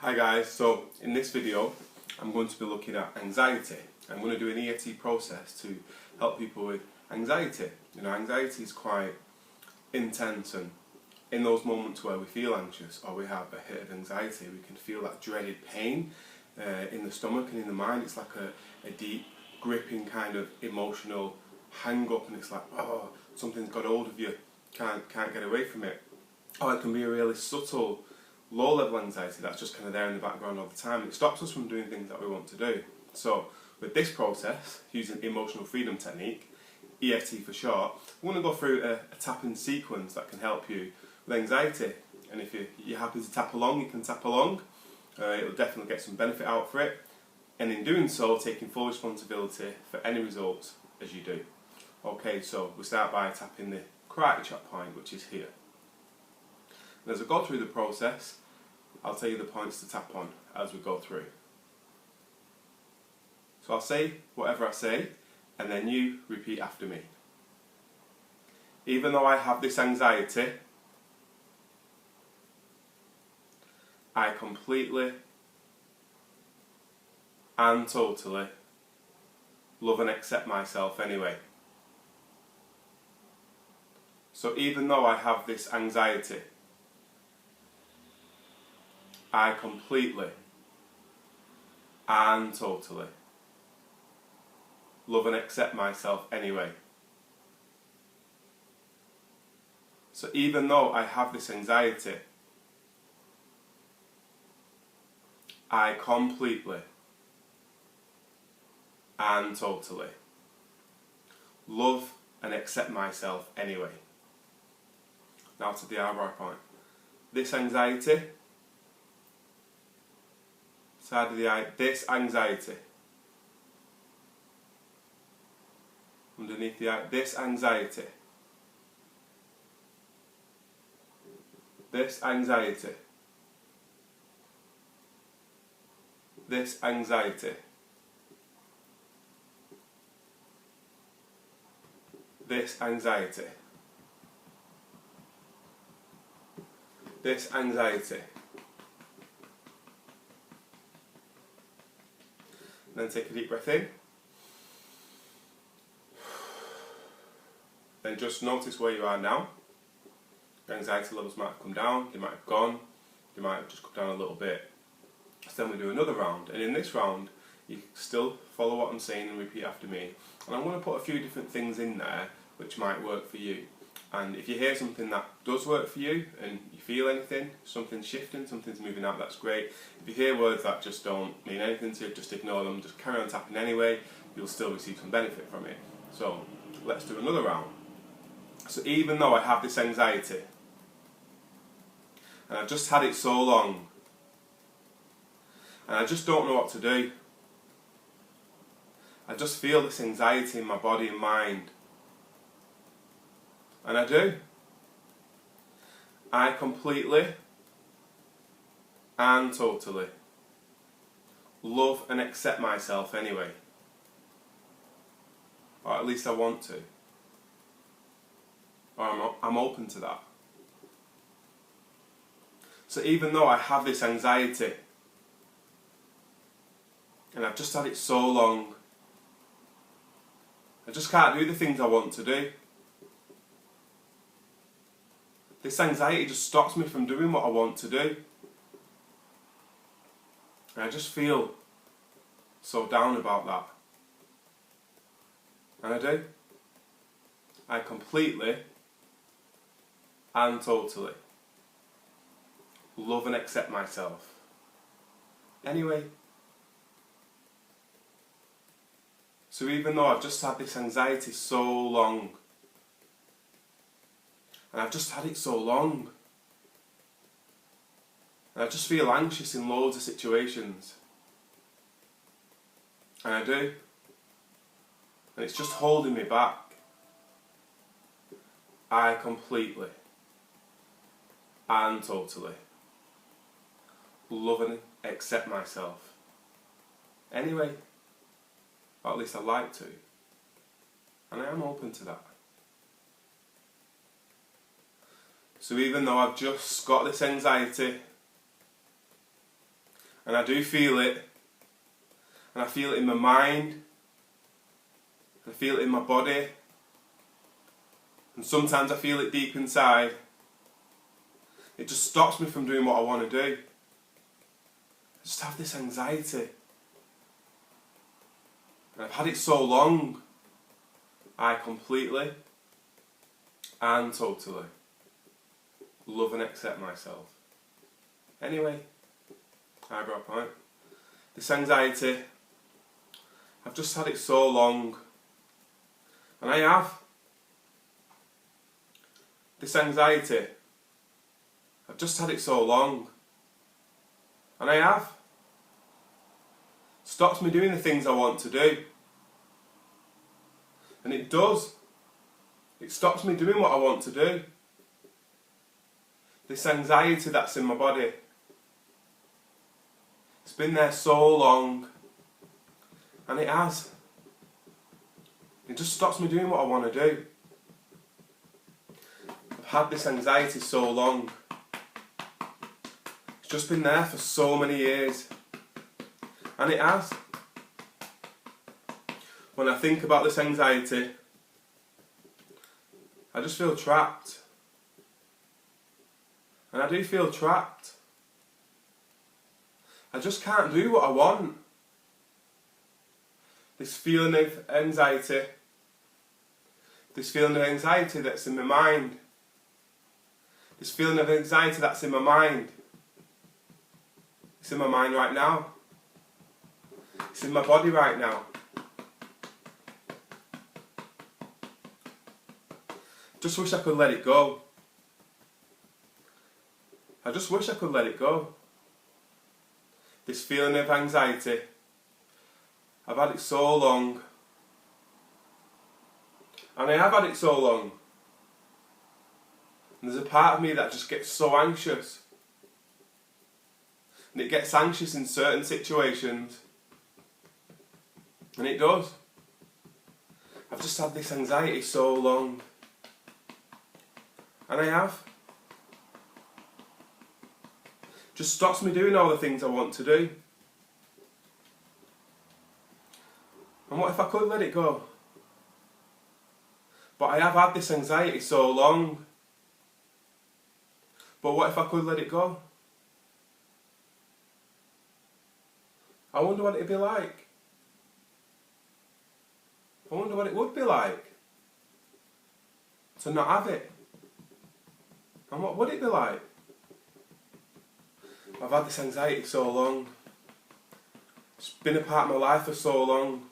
Hi guys, so in this video I'm going to be looking at anxiety. I'm going to do an EFT process to help people with anxiety. You know, anxiety is quite intense, and in those moments where we feel anxious or we have a hit of anxiety, we can feel that dreaded pain in the stomach and in the mind. It's like a deep, gripping kind of emotional hang up, and it's like, oh, something's got hold of you, can't get away from it. Or it can be a really subtle low-level anxiety that's just kind of there in the background all the time. It stops us from doing things that we want to do. So with this process, using the emotional freedom technique, EFT for short, we're going to go through a tapping sequence that can help you with anxiety. And if you're happy to tap along, you can tap along. It'll definitely get some benefit out for it. And in doing so, taking full responsibility for any results as you do. Okay, so we start by tapping the karate chop point, which is here. And as I go through the process, I'll tell you the points to tap on as we go through. So I'll say whatever I say, and then you repeat after me. Even though I have this anxiety, I completely and totally love and accept myself anyway. So even though I have this anxiety, I completely and totally love and accept myself anyway. So even though I have this anxiety, I completely and totally love and accept myself anyway. Now to the eyebrow point. This anxiety, side of the eye, this anxiety. Underneath the eye, this anxiety. This anxiety. This anxiety. This anxiety. This anxiety. Then take a deep breath in. Then just notice where you are now. Your anxiety levels might have come down, they might have gone, they might have just come down a little bit. So then we do another round, and in this round you still follow what I'm saying and repeat after me. And I'm going to put a few different things in there which might work for you. And if you hear something that does work for you and you feel anything, something's shifting, something's moving out, that's great. If you hear words that just don't mean anything to you, just ignore them, just carry on tapping anyway, you'll still receive some benefit from it. So let's do another round. So even though I have this anxiety, and I've just had it so long, and I just don't know what to do, I just feel this anxiety in my body and mind. And I do. I completely and totally love and accept myself anyway. Or at least I want to. Or I'm open to that. So even though I have this anxiety, and I've just had it so long, I just can't do the things I want to do. This anxiety just stops me from doing what I want to do. And I just feel so down about that. And I do. I completely and totally love and accept myself anyway. So even though I've just had this anxiety so long, and I've just had it so long, and I just feel anxious in loads of situations, and I do, and it's just holding me back, I completely and totally love and accept myself anyway, or at least I like to, and I am open to that. So even though I've just got this anxiety, And I do feel it. And I feel it in my mind. I feel it in my body. And sometimes I feel it deep inside. It just stops me from doing what I want to do. I just have this anxiety. And I've had it so long, I completely and totally love and accept myself. Anyway, eyebrow point. This anxiety, I've just had it so long, and I have. This anxiety, I've just had it so long, and I have. Stops me doing the things I want to do. And it does. It stops me doing what I want to do. This anxiety that's in my body, it's been there so long, and it has. It just stops me doing what I want to do. I've had this anxiety so long. It's just been there for so many years, and it has. When I think about this anxiety, I just feel trapped. And I do feel trapped. I just can't do what I want. This feeling of anxiety, that's in my mind, this feeling of anxiety that's in my mind, it's in my mind right now. It's in my body right now. Just wish I could let it go. I just wish I could let it go. This feeling of anxiety, I've had it so long. And I have had it so long. And there's a part of me that just gets so anxious. And it gets anxious in certain situations. And it does. I've just had this anxiety so long. And I have. Just stops me doing all the things I want to do. And what if I could let it go? But I have had this anxiety so long. But what if I could let it go? I wonder what it'd be like. I wonder what it would be like to not have it. And what would it be like? I've had this anxiety so long. It's been a part of my life for so long.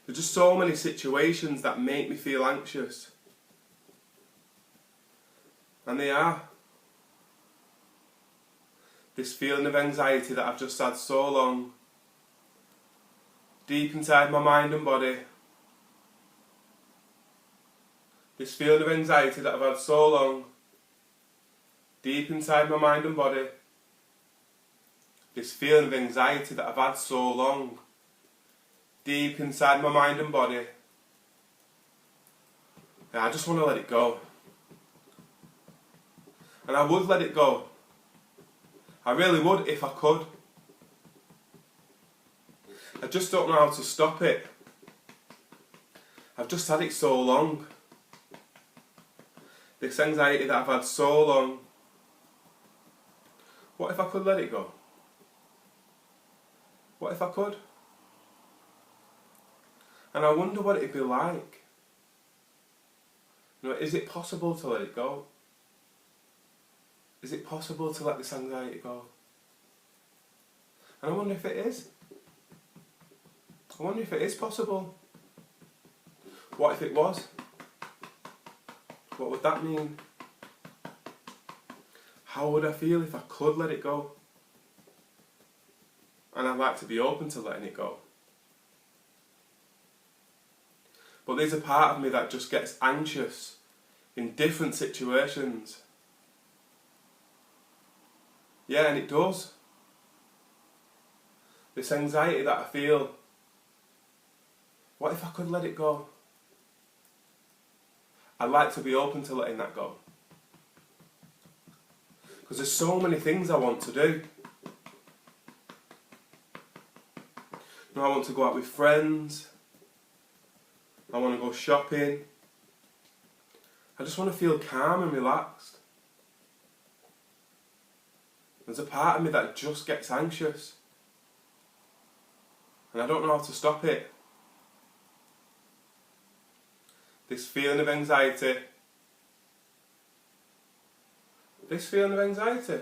There's just so many situations that make me feel anxious. And they are. This feeling of anxiety that I've just had so long. Deep inside my mind and body. This feeling of anxiety that I've had so long. Deep inside my mind and body. This feeling of anxiety that I've had so long. Deep inside my mind and body. Yeah, I just want to let it go. And I would let it go. I really would if I could. I just don't know how to stop it. I've just had it so long. This anxiety that I've had so long. What if I could let it go? What if I could? And I wonder what it'd be like. You know, is it possible to let it go? Is it possible to let this anxiety go? And I wonder if it is. I wonder if it is possible. What if it was? What would that mean? How would I feel if I could let it go? And I'd like to be open to letting it go. But there's a part of me that just gets anxious in different situations. Yeah, and it does. This anxiety that I feel. What if I could let it go? I'd like to be open to letting that go. Because there's so many things I want to do. You know, I want to go out with friends. I want to go shopping. I just want to feel calm and relaxed. There's a part of me that just gets anxious. And I don't know how to stop it. This feeling of anxiety. This feeling of anxiety.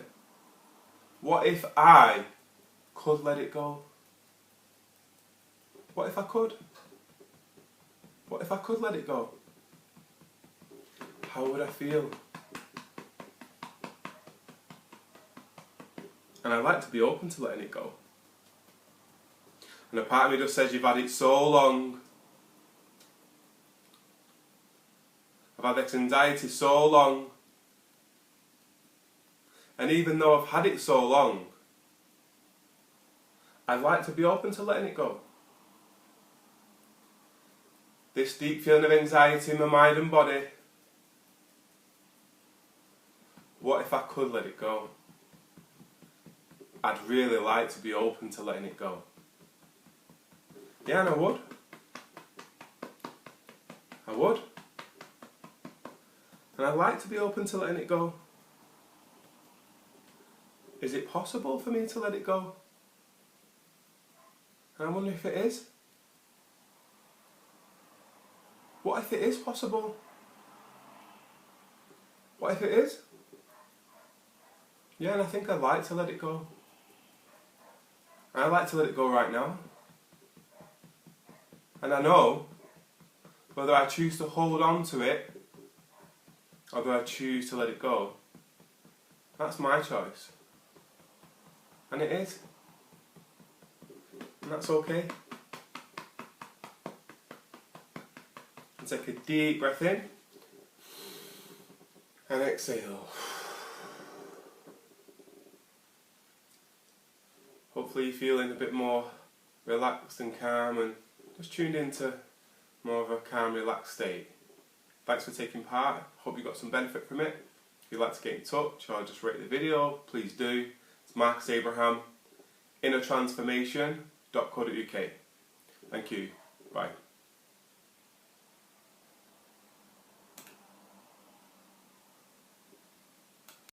What if I could let it go? What if I could? What if I could let it go? How would I feel? And I like to be open to letting it go. And a part of me just says, you've had it so long. I've had this anxiety so long. And even though I've had it so long, I'd like to be open to letting it go. This deep feeling of anxiety in my mind and body. What if I could let it go? I'd really like to be open to letting it go. Yeah, and I would. I would. And I'd like to be open to letting it go. Is it possible for me to let it go? And I wonder if it is. What if it is possible? What if it is? Yeah, and I think I'd like to let it go. And I'd like to let it go right now. And I know whether I choose to hold on to it or whether I choose to let it go, that's my choice. And it is. And that's okay. And take a deep breath in and exhale. Hopefully you're feeling a bit more relaxed and calm and just tuned into more of a calm, relaxed state. Thanks for taking part. Hope you got some benefit from it. If you'd like to get in touch or just rate the video, please do. It's Marcus Abraham, innertransformation.co.uk. Thank you. Bye.